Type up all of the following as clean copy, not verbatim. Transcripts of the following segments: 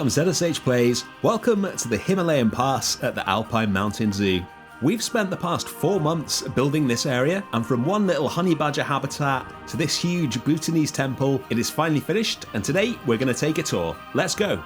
from ZSH Plays. Welcome to the Himalayan Pass at the Alpine Mountain Zoo. We've spent the past 4 months building this area, and from one little honey badger habitat to this huge Bhutanese temple, it is finally finished, and today we're going to take a tour. Let's go!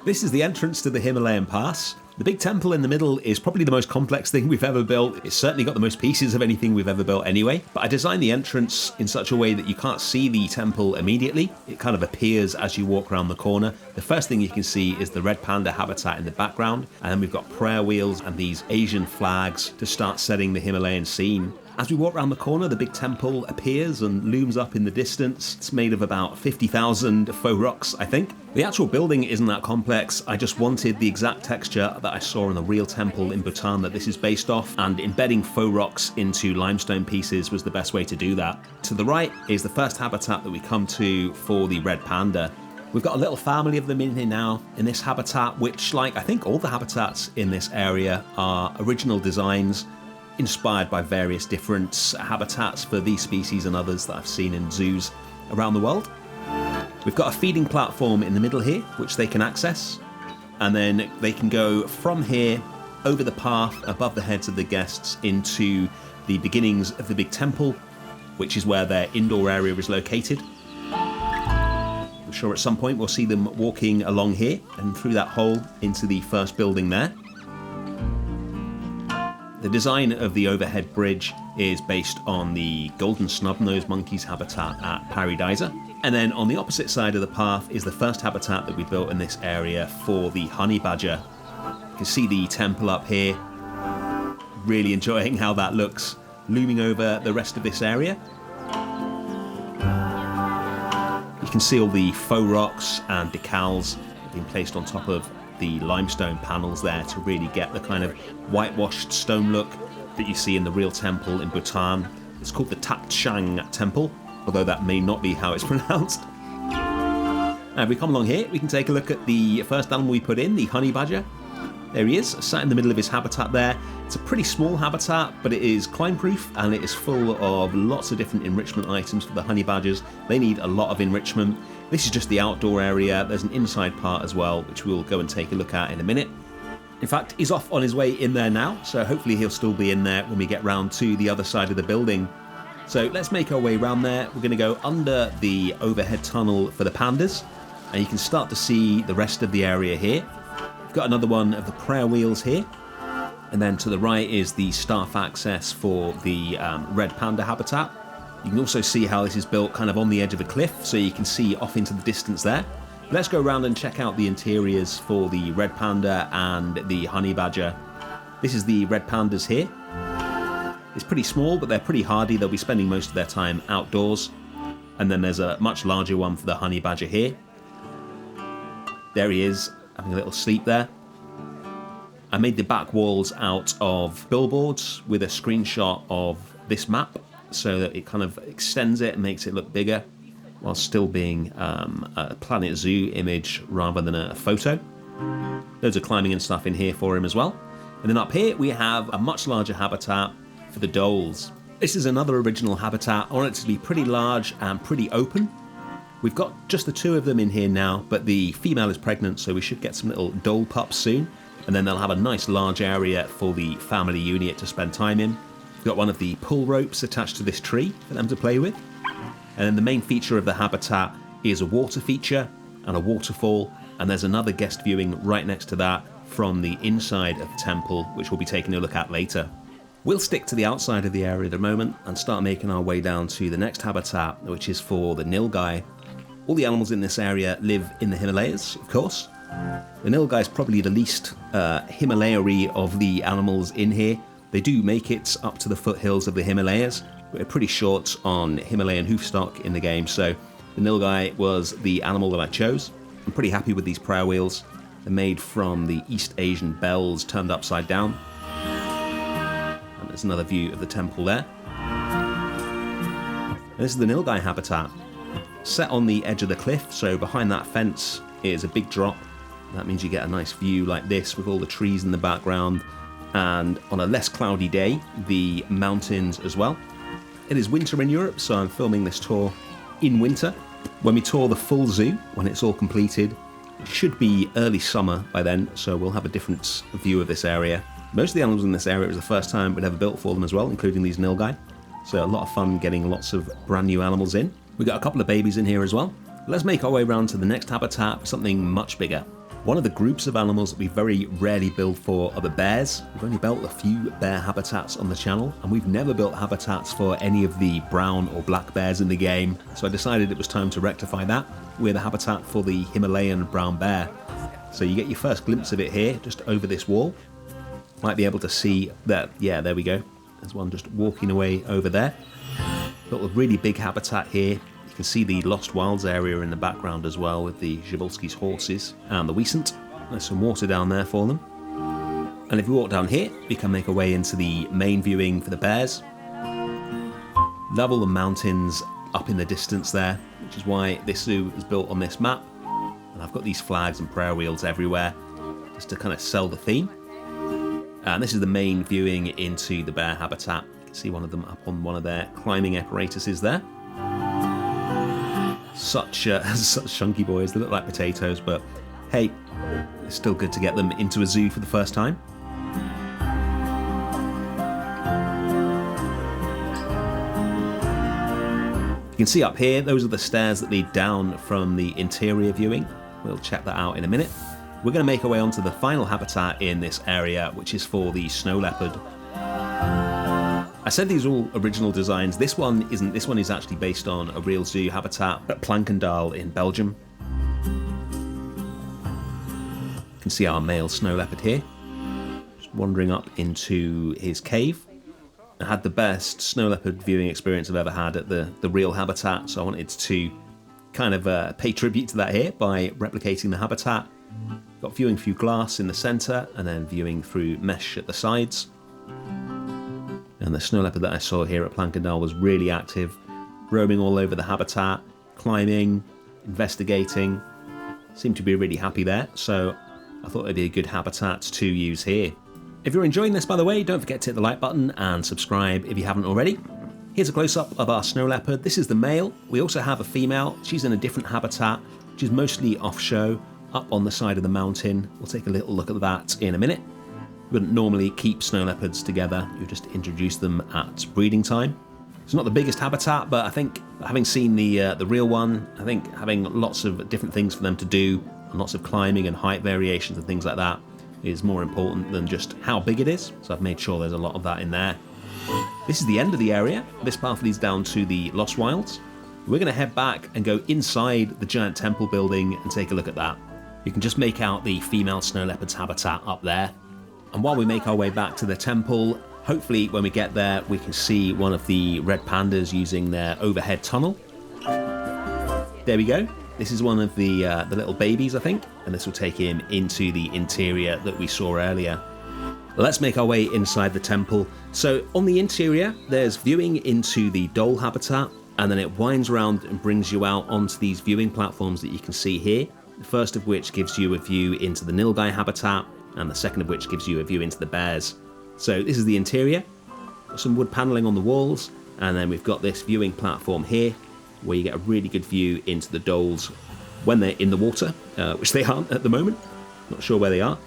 This is the entrance to the Himalayan Pass. The big temple in the middle is probably the most complex thing we've ever built. It's certainly got the most pieces of anything we've ever built anyway, but I designed the entrance in such a way that you can't see the temple immediately. It kind of appears as you walk around the corner. The first thing you can see is the red panda habitat in the background, and then we've got prayer wheels and these Asian flags to start setting the Himalayan scene. As we walk around the corner, the big temple appears and looms up in the distance. It's made of about 50,000 faux rocks, I think. The actual building isn't that complex. I just wanted the exact texture that I saw in the real temple in Bhutan that this is based off, and embedding faux rocks into limestone pieces was the best way to do that. To the right is the first habitat that we come to for the red panda. We've got a little family of them in here now in this habitat, which, like I think all the habitats in this area, are original designs inspired by various different habitats for these species and others that I've seen in zoos around the world. We've got a feeding platform in the middle here, which they can access, and then they can go from here over the path above the heads of the guests into the beginnings of the big temple, which is where their indoor area is located. I'm sure at some point we'll see them walking along here and through that hole into the first building there. The design of the overhead bridge is based on the golden snub-nosed monkey's habitat at Paradisa. And then on the opposite side of the path is the first habitat that we built in this area for the honey badger. You can see the temple up here. Really enjoying how that looks, looming over the rest of this area. You can see all the faux rocks and decals being placed on top of the limestone panels there to really get the kind of whitewashed stone look that you see in the real temple in Bhutan. It's called the Tat Chang Temple, although that may not be how it's pronounced. And if we come along here, we can take a look at the first animal we put in, the honey badger. There he is, sat in the middle of his habitat there. It's a pretty small habitat, but it is climb-proof, and it is full of lots of different enrichment items for the honey badgers. They need a lot of enrichment. This is just the outdoor area. There's an inside part as well, which we'll go and take a look at in a minute. In fact, he's off on his way in there now, so hopefully he'll still be in there when we get round to the other side of the building. So let's make our way around there. We're going to go under the overhead tunnel for the pandas, and you can start to see the rest of the area here. We've got another one of the prayer wheels here, and then to the right is the staff access for the red panda habitat. You can also see how this is built kind of on the edge of a cliff, so you can see off into the distance there. Let's go around and check out the interiors for the red panda and the honey badger. This is the red pandas here. It's pretty small, but they're pretty hardy. They'll be spending most of their time outdoors. And then there's a much larger one for the honey badger here. There he is, having a little sleep there. I made the back walls out of billboards with a screenshot of this map, so that it kind of extends it and makes it look bigger, while still being a Planet Zoo image rather than a photo. Loads of climbing and stuff in here for him as well. And then up here we have a much larger habitat for the dholes. This is another original habitat. I want it to be pretty large and pretty open. We've got just the two of them in here now, but the female is pregnant, so we should get some little dhole pups soon. And then they'll have a nice large area for the family unit to spend time in. We've got one of the pull ropes attached to this tree for them to play with. And then the main feature of the habitat is a water feature and a waterfall. And there's another guest viewing right next to that from the inside of the temple, which we'll be taking a look at later. We'll stick to the outside of the area at the moment and start making our way down to the next habitat, which is for the nilgai. All the animals in this area live in the Himalayas, of course. The nilgai is probably the least Himalaya-y of the animals in here. They do make it up to the foothills of the Himalayas. We're pretty short on Himalayan hoofstock in the game, so the nilgai was the animal that I chose. I'm pretty happy with these prayer wheels. They're made from the East Asian bells turned upside down. And there's another view of the temple there. And this is the nilgai habitat. Set on the edge of the cliff, so behind that fence is a big drop. That means you get a nice view like this with all the trees in the background, and on a less cloudy day, the mountains as well. It is winter in Europe, so I'm filming this tour in winter. When we tour the full zoo, when it's all completed, It should be early summer by then, so we'll have a different view of this area. Most of the animals in this area, it was the first time we'd ever built for them as well, including these nilgai. So a lot of fun getting lots of brand new animals in. We got a couple of babies in here as well. Let's make our way around to the next habitat, something much bigger. One of the groups of animals that we very rarely build for are the bears. We've only built a few bear habitats on the channel, and we've never built habitats for any of the brown or black bears in the game. So I decided it was time to rectify that with a habitat for the Himalayan brown bear. So you get your first glimpse of it here, just over this wall. Might be able to see that, yeah, there we go. There's one just walking away over there. Got a really big habitat here. You can see the Lost Wilds area in the background as well with the Przewalski's horses and the Wiesent. There's some water down there for them. And if we walk down here, we can make our way into the main viewing for the bears. Love all the mountains up in the distance there, which is why this zoo is built on this map. And I've got these flags and prayer wheels everywhere just to kind of sell the theme. And this is the main viewing into the bear habitat. You can see one of them up on one of their climbing apparatuses there. Such chunky boys, they look like potatoes, but hey, it's still good to get them into a zoo for the first time. You can see up here, those are the stairs that lead down from the interior viewing. We'll check that out in a minute. We're going to make our way onto the final habitat in this area, which is for the snow leopard. I said these are all original designs. This one isn't. This one is actually based on a real zoo habitat at Plankendael in Belgium. You can see our male snow leopard here, just wandering up into his cave. I had the best snow leopard viewing experience I've ever had at the real habitat, so I wanted to kind of pay tribute to that here by replicating the habitat. Got viewing through glass in the centre and then viewing through mesh at the sides. And the snow leopard that I saw here at Plankendael was really active, roaming all over the habitat, climbing, investigating. Seemed to be really happy there, so I thought it'd be a good habitat to use here. If you're enjoying this, by the way, don't forget to hit the like button and subscribe if you haven't already. Here's a close-up of our snow leopard. This is the male. We also have a female. She's in a different habitat, which is mostly off-show, up on the side of the mountain. We'll take a little look at that in a minute. You wouldn't normally keep snow leopards together, you just introduce them at breeding time. It's not the biggest habitat, but I think having seen the real one, I think having lots of different things for them to do, and lots of climbing and height variations and things like that, is more important than just how big it is. So I've made sure there's a lot of that in there. This is the end of the area. This path leads down to the Lost Wilds. We're going to head back and go inside the giant temple building and take a look at that. You can just make out the female snow leopard's habitat up there. And while we make our way back to the temple, hopefully when we get there we can see one of the red pandas using their overhead tunnel. There we go. This is one of the little babies, I think, and this will take him into the interior that we saw earlier. Let's make our way inside the temple. So on the interior, there's viewing into the dhole habitat, and then it winds around and brings you out onto these viewing platforms that you can see here. The first of which gives you a view into the nilgai habitat, and the second of which gives you a view into the bears. So this is the interior. Got some wood paneling on the walls, and then we've got this viewing platform here, where you get a really good view into the dholes when they're in the water, which they aren't at the moment. Not sure where they are.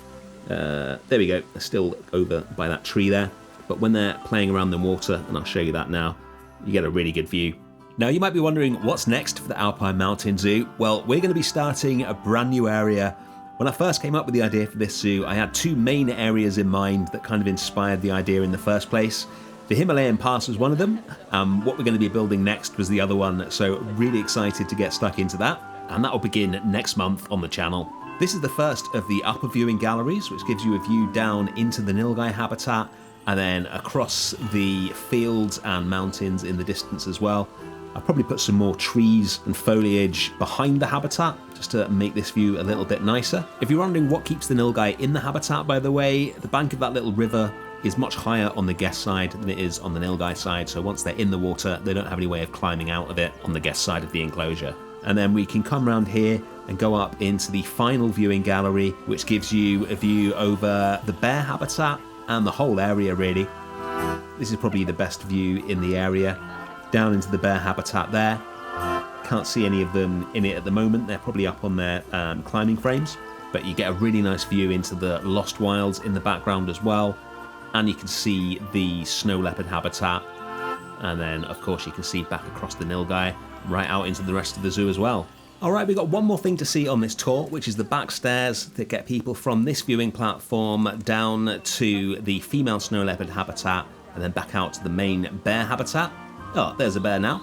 There we go, they're still over by that tree there. But when they're playing around the water, and I'll show you that now, you get a really good view. Now you might be wondering what's next for the Alpine Mountain Zoo. Well, we're going to be starting a brand new area. When I first came up with the idea for this zoo, I had two main areas in mind that kind of inspired the idea in the first place. The Himalayan Pass was one of them. What we're going to be building next was the other one, so really excited to get stuck into that. And that will begin next month on the channel. This is the first of the upper viewing galleries, which gives you a view down into the nilgai habitat and then across the fields and mountains in the distance as well. I'll probably put some more trees and foliage behind the habitat just to make this view a little bit nicer. If you're wondering what keeps the nilgai in the habitat, by the way, the bank of that little river is much higher on the guest side than it is on the nilgai side, so once they're in the water, they don't have any way of climbing out of it on the guest side of the enclosure. And then we can come around here and go up into the final viewing gallery, which gives you a view over the bear habitat and the whole area really. This is probably the best view in the area. Down into the bear habitat there. Can't see any of them in it at the moment. They're probably up on their climbing frames, but you get a really nice view into the Lost Wilds in the background as well. And you can see the snow leopard habitat. And then, of course, you can see back across the Nilgai, right out into the rest of the zoo as well. Alright, we've got one more thing to see on this tour, which is the back stairs that get people from this viewing platform down to the female snow leopard habitat, and then back out to the main bear habitat. Oh, there's a bear now.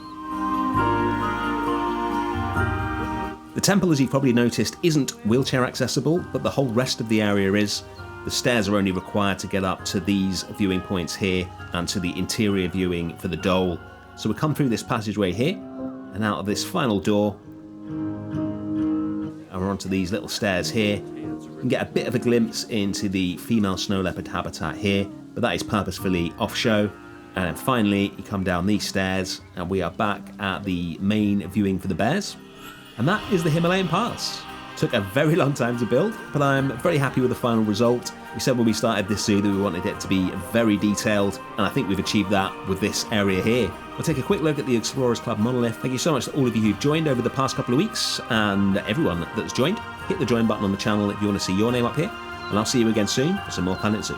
The temple, as you've probably noticed, isn't wheelchair accessible, but the whole rest of the area is. The stairs are only required to get up to these viewing points here and to the interior viewing for the Dole. So we come through this passageway here and out of this final door, and we're onto these little stairs here. You can get a bit of a glimpse into the female snow leopard habitat here, but that is purposefully off-show. And then finally, you come down these stairs and we are back at the main viewing for the bears. And that is the Himalayan Pass. Took a very long time to build, but I'm very happy with the final result. We said when we started this zoo that we wanted it to be very detailed, and I think we've achieved that with this area here. We'll take a quick look at the Explorers Club monolith. Thank you so much to all of you who've joined over the past couple of weeks, and everyone that's joined. Hit the join button on the channel if you want to see your name up here, and I'll see you again soon for some more Planet Zoo.